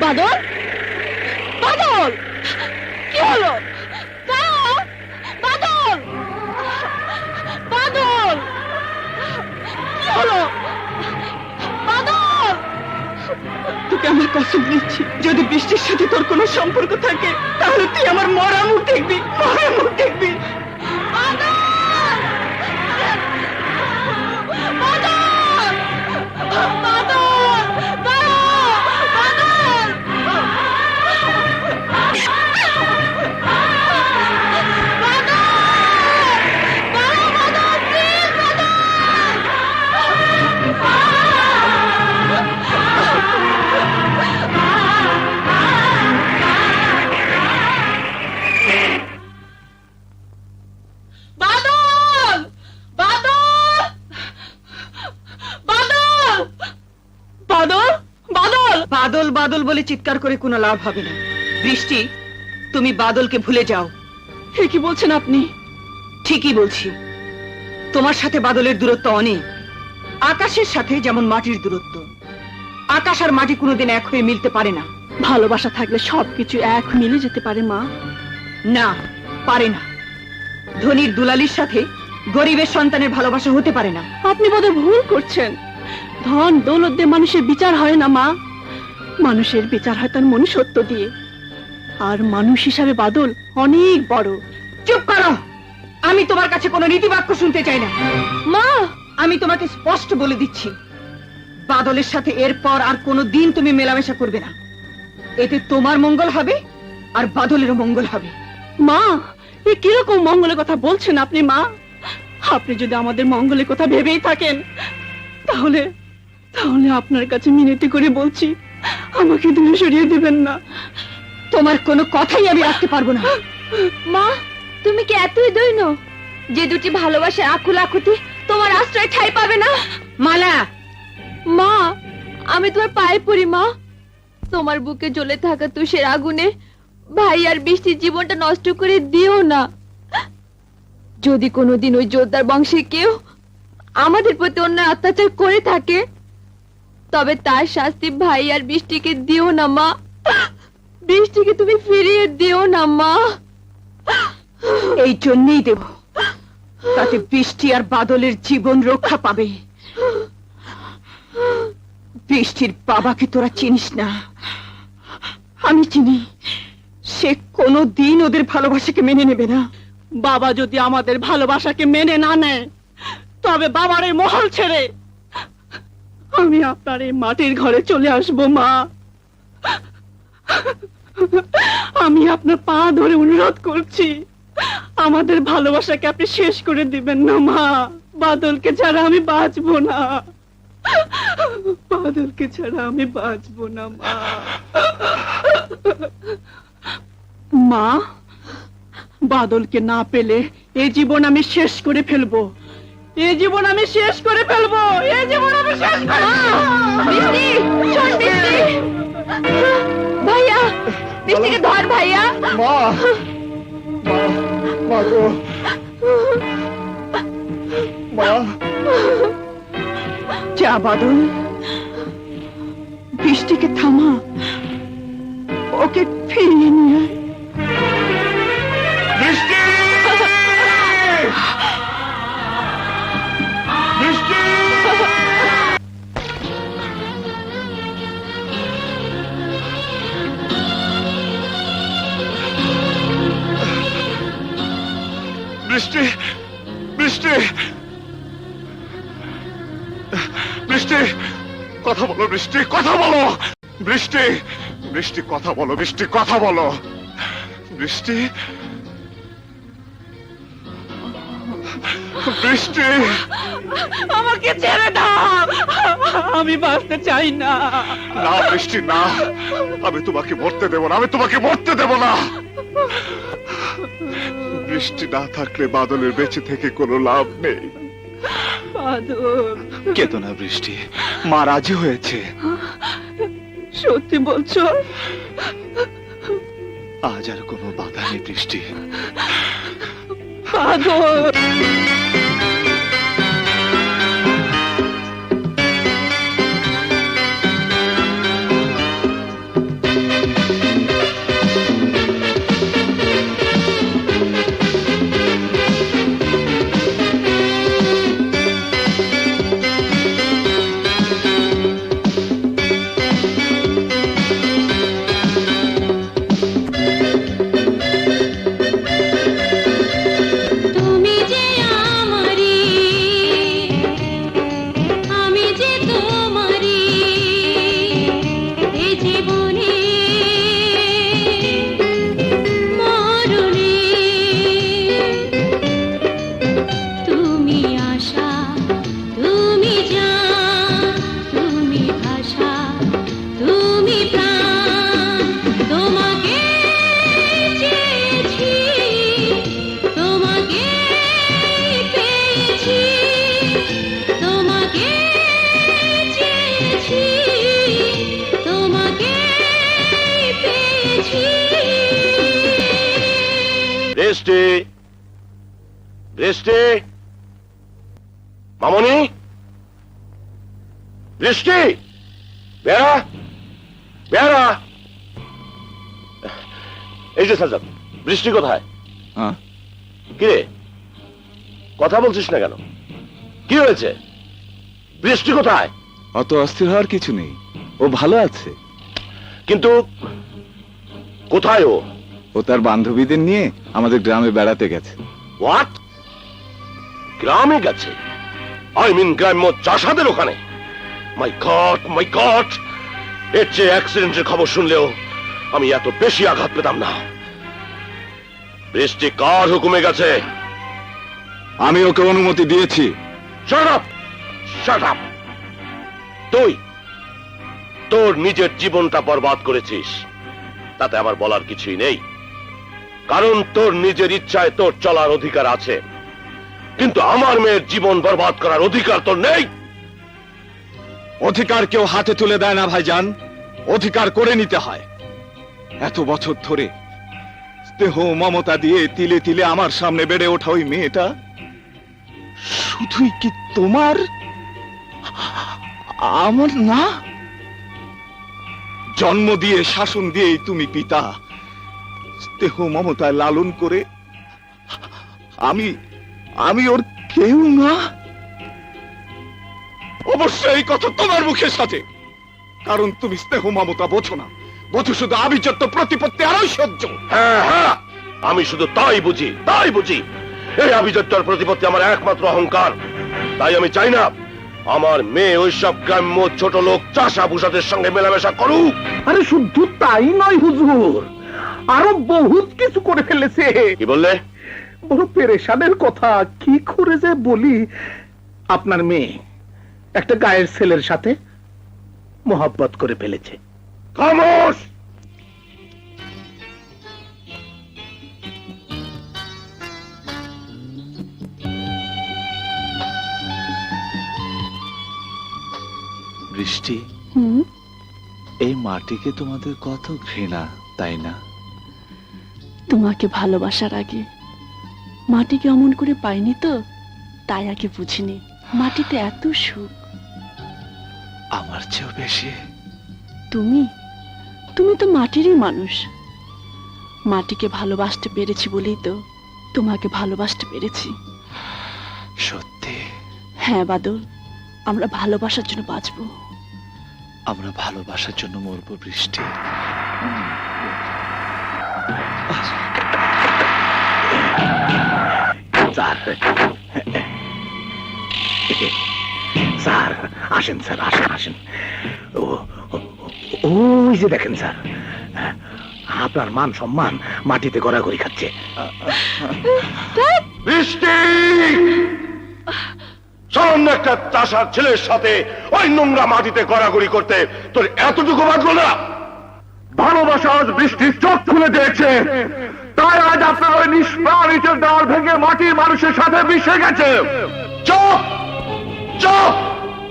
বাদল, বাদল, কি হলো? বাদল, বাদল, কি হলো? বাদল, তোকে আমার কসম দিচ্ছি, যদি বৃষ্টির সাথে তোর কোনো সম্পর্ক থাকে তাহলে তুই আমার মরা মুখ দেখবি, মরা মুখ দেখবি। বাদল বাদল বলে চিৎকার করে কোনো লাভ হবে না। বৃষ্টি, তুমি বাদলকে ভুলে যাও। কি বলছেন আপনি? ঠিকই বলছি, তোমার সাথে বাদলের দূরত্ব অনেক। আকাশের সাথে যেমন মাটির দূরত্ব। আকাশ আর মাটি কোনোদিন এক হয়ে মিলতে পারে না। ভালোবাসা থাকলে সবকিছু এক মিলে যেতে পারে মা। না, পারে না। ধনীর দুলালির সাথে গরিবের সন্তানের ভালোবাসা হতে পারে না। আপনি বোধহয় ভুল করছেন। ধন দৌলত দিয়ে মানুষের বিচার হয় না মা। মানুষের বিচার হয় তার মনুষ্যত্ব দিয়ে। আর মানুষ হিসাবে বাদল অনেক বড়। চুপ করো, আমি তোমার কাছে কোনো নীতিবাক্য শুনতে চাই না। মা, আমি তোমাকে স্পষ্ট বলে দিচ্ছি, বাদলের সাথে এরপর আর কোনো দিন তুমি মেলামেশা করবে না। এতে তোমার মঙ্গল হবে আর বাদলেরও মঙ্গল হবে। মা, এ কিরকম মঙ্গলের কথা বলছেন আপনি? মা, আপনি যদি আমাদের মঙ্গলের কথা ভেবেই থাকেন তাহলে তাহলে আপনার কাছে মিনতি করে বলছি, আমাকে দূরে সরিয়ে দিবেন না। তোমার কোনো কথাই আমি রাখতে পারবো না। মা, তুমি কি এতই দৈন্য যে দুটি ভালোবাসার আকুল আকুতি তোমার আশ্রয় ঠাঁই পাবে না? মালা, মা, আমি তোমার পায়ে পড়ি মা। তোমার বুকে জ্বলে থাকা তুষের আগুনে ভাই আর বৃষ্টির জীবনটা নষ্ট করে দিও না। যদি কোনোদিন ওই জোরদার বংশে কেউ আমাদের প্রতি অন্যায় অত্যাচার করে থাকে তবে তার শাস্তি ভাই আর বৃষ্টিকে দিও না মা। বৃষ্টিকে তুমি ফিরিয়ে দিও না মা। এই জন্যই দেব, তাতে বৃষ্টি আর বাদলের জীবন রক্ষা পাবে। বৃষ্টির বাবাকে তোরা চিনিস না, আমি চিনি। সে কোনো দিন ওদের ভালোবাসাকে মেনে নেবে না। বাবা যদি আমাদের ভালোবাসাকে মেনে না নেয় তবে বাবার এই মহল ছেড়ে আমি আপনার এই মাটির ঘরে চলে আসবো। মা, আমি আপনার পা ধরে অনুরোধ করছি, আমাদের ভালোবাসাকে আপনি শেষ করে দিবেন না। মা, বাদলকে ছাড়া আমি বাঁচবো না। বাদলকে ছাড়া আমি বাঁচবো না। মা, মা, বাদলকে না পেলে এই জীবন আমি শেষ করে ফেলবো। এই জীবন আমি শেষ করে ফেলবো। এই জীবন আমি শেষ করে বৃষ্টি, শোন বৃষ্টি। ভাইয়া, বৃষ্টিকে ধর ভাইয়া। মা, মা, মা গো, মা। যা বাদল, বৃষ্টিকে থামা, ওকে ফিরিয়ে নিয়ে আয়। বৃষ্টি, বৃষ্টি। বৃষ্টি, বৃষ্টি, বৃষ্টি, কথা বলো বৃষ্টি, কথা বলো বৃষ্টি, বৃষ্টি কথা বলো, বৃষ্টি কথা বলো, বৃষ্টি, বৃষ্টি। আমাকে ছেড়ে দাও, আমি বাঁচতে চাই না। না বৃষ্টি, না, আমি তোমাকে মরতে দেব না, আমি তোমাকে মরতে দেব না। বৃষ্টি না থাকলে বাদলের বেঁচে থেকে কোনো লাভ নেই। বাদল, কেতো না বৃষ্টি, মা রাজি হয়েছে। সত্যি বলছো? আজ আর কোনো বাধা নেই বৃষ্টি। বাদল, বৃষ্টি, বৃষ্টি, মামনি, বৃষ্টি, বেড়া, বেড়া। এই যে সাজাদ, বৃষ্টি কোথায়? হ্যাঁ, কি রে, কথা বলছিস না কেন? কি হয়েছে? বৃষ্টি কোথায়? অত অস্থির হওয়ার কিছু নেই, ও ভালো আছে। কিন্তু কোথায় ও? ও তার বান্ধবীদের নিয়ে আমাদের গ্রামে বেড়াতে গেছে। হোয়াট? গ্রামে গেছে? আই মিন গ্রাম্য চাষাদের ওখানে? মাই গড, মাই গড! এর চেয়ে অ্যাক্সিডেন্টের খবর শুনলেও আমি এত বেশি আঘাত পেতাম না। বৃষ্টি কার হুকুমে গেছে? আমি ওকে অনুমতি দিয়েছি। Shut up! Shut up! তুই তোর নিজের জীবনটা বরবাদ করেছিস, তাতে আমার বলার কিছুই নেই, কারণ তোর নিজের ইচ্ছায় তোর চলার অধিকার আছে, কিন্তু আমার মেয়ের জীবন বরবাদ করার অধিকার তোর নেই। অধিকার কেউ হাতে তুলে দেয় না ভাইজান, অধিকার করে নিতে হয়। এত বছর ধরে স্নেহ মমতা দিয়ে তিলে তিলে আমার সামনে বেড়ে ওঠা ওই মেয়েটা শুধুই কি তোমার, আমার না? জন্ম দিয়ে শাসন দিয়েই তুমি পিতা, স্নেহ মমতায় লালন করে আমি আমি ওর কেউ না। অবশ্যই এই কথা তোমার মুখের সাথে, কারণ তুমি স্নেহ মমতা বোঝো না, বোঝো শুধু আভিজাত্য প্রতিপত্তি আর ঐশ্বর্য। হ্যাঁ হ্যাঁ, আমি শুধু তাই বুঝি, তাই বুঝি। এই আভিজাত্যের প্রতিপত্তি আমার একমাত্র অহংকার। তাই আমি চাই না আমার মেয়ে ওইসব গ্রাম্য ছোট লোক চাষা ভূষাদের সঙ্গে মেলামেশা করুক। আরে শুধু তাই নয় হুজুর, আরো বহুত কিছু করে ফেলেছে। কি বললে? বড় পেরেশানের কথা, কি করে যে বলি। আপনার মেয়ে একটা গায়ের ছেলের সাথে মোহাব্বত করে ফেলেছে। খামোশ! বৃষ্টি, এই মাটিকে তোমাদের কত ঘৃণা, তাই না? তোমাকে ভালোবাসার আগে মাটিকে অমন করে পাইনি তো, তাই আগে বুঝিনি মাটিতে এত সুখ। আমার চেয়েও বেশি। তুমি তুমি তো মাটিরই মানুষ। মাটিকে ভালোবাসতে পেরেছি বলেই তো তোমাকে ভালোবাসতে পেরেছি। সত্যি? হ্যাঁ বাদল, আমরা ভালোবাসার জন্য বাঁচবো। আমরা ভালোবাসার জন্য মরবো বৃষ্টি। স্যার, স্যার আসেন, স্যার আসেন আসেন। ওই যে দেখেন স্যার, আপনার মান সম্মান মাটিতে গড়াগড়ি খাচ্ছে। বৃষ্টি! সামান্য একটা চাষার ছেলের সাথে ওই নোংরা মাটিতে গড়াগড়ি করতে তোর এতটুকু বাঁচলো না? ভালোবাসা আজ বৃষ্টির চোখ খুলে দিয়েছে, তাই আজ আপনার ওই নিষ্প্রাণ ইটের দেওয়াল ভেঙে মাটির মানুষের সাথে মিশে গেছে। চুপ! চুপ!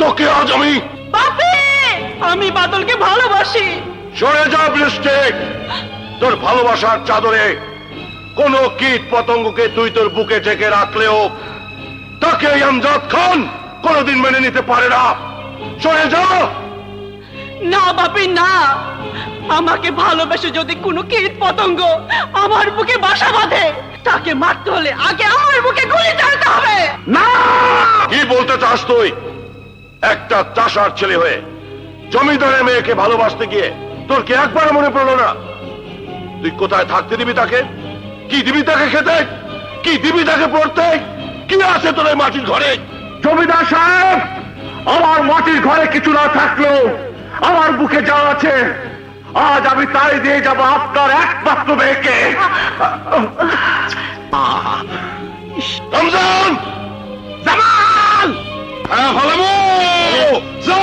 তোকে আজ আমি আমি বাদলকে ভালোবাসি। সরে যা বৃষ্টি! তোর ভালোবাসার চাদরে কোন কীট পতঙ্গকে তুই তোর বুকে ঢেকে রাখলেও তাকে আমজাদ খান কোনদিন মেনে নিতে পারে না। সরে যা! না বাপি না, আমাকে ভালোবেসে যদি কোনো কীট পতঙ্গ আমার বুকে বাসা বাঁধে, তাকে মারতে হলে আগে আমার বুকে গুলি চালাতে হবে। না, কি বলতে চাস তুই? একটা চাষার ছেলে হয়ে জমিদারের মেয়েকে ভালোবাসতে গিয়ে তোর কি একবার মনে পড়লো না তুই কোথায় থাকতে দিবি তাকে? কি দিবি তাকে খেতে? কি দিবি তাকে পড়তে? কি আছে তোর এই মাটির ঘরে? জমিদার সাহেব, আমার মাটির ঘরে কিছু না থাকলেও আমার বুকে যা আছে আজ আমি তাই দিয়ে যাব আপনার একমাত্র মেয়েকে। রমজান! জামাল! হ্যাঁ হলামো! যা!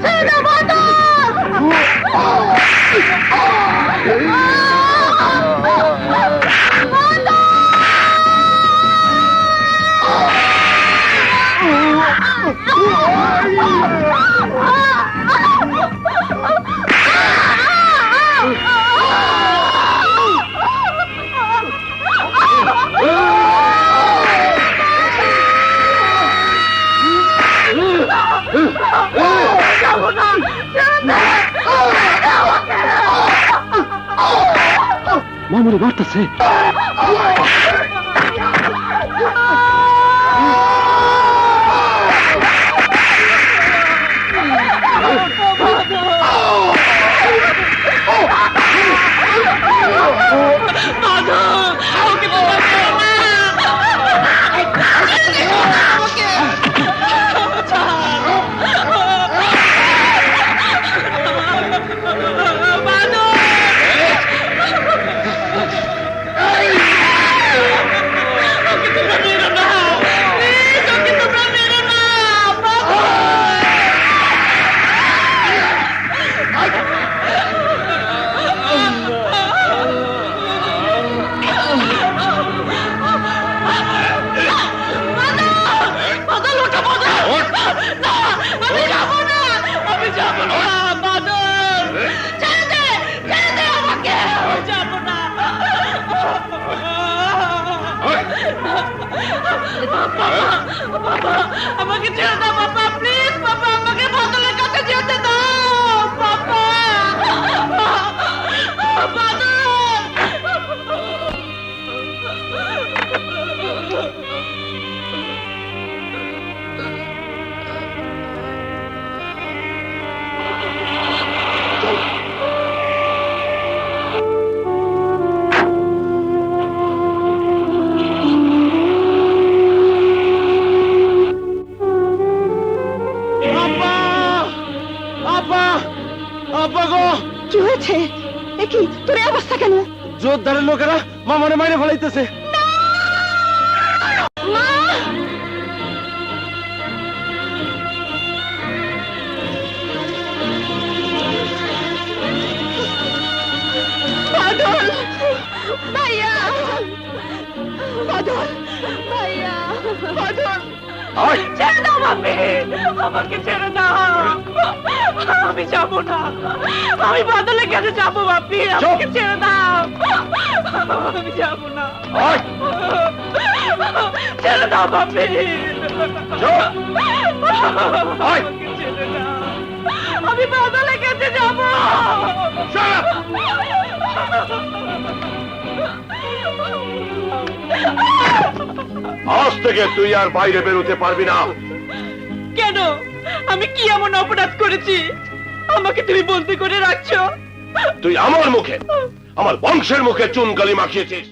ছেড়ে দাও বাদল! মামুনি মারতেছে। আমাকে ছেড়ে দাও বাবা, প্লিজ বাবা, আমাকে বাদলের কাছে যেতে দাও বাবা। বাদল! কি হয়েছে? এ কি তোর এই অবস্থা কেন? জোরদারের লোকেরা মামনে মাইরে ফেলাইতেছে। বাদল ভাইয়া, বাদল ভাইয়া, বাদল ছেড়ে দাও বাপি, আমাকে ছেড়ে দাও, আমি যাবো না, আমি বাদলের কাছে যাবো বাপি, আমাকে ছেড়ে দাও, আমি যাবো না, ছেড়ে দাও বাপি, আমাকে ছেড়ে দাও, আমি বাদলের কাছে যাবো। আজ থেকে তুই আর বাইরে বেরোতে পারবি না। কেন? আমি কি এমন অপরাধ করেছি আমাকে তুমি বলতে করে রাখছো? তুই আমার মুখে, আমার বংশের মুখে চুনকালি মাখিয়েছিস।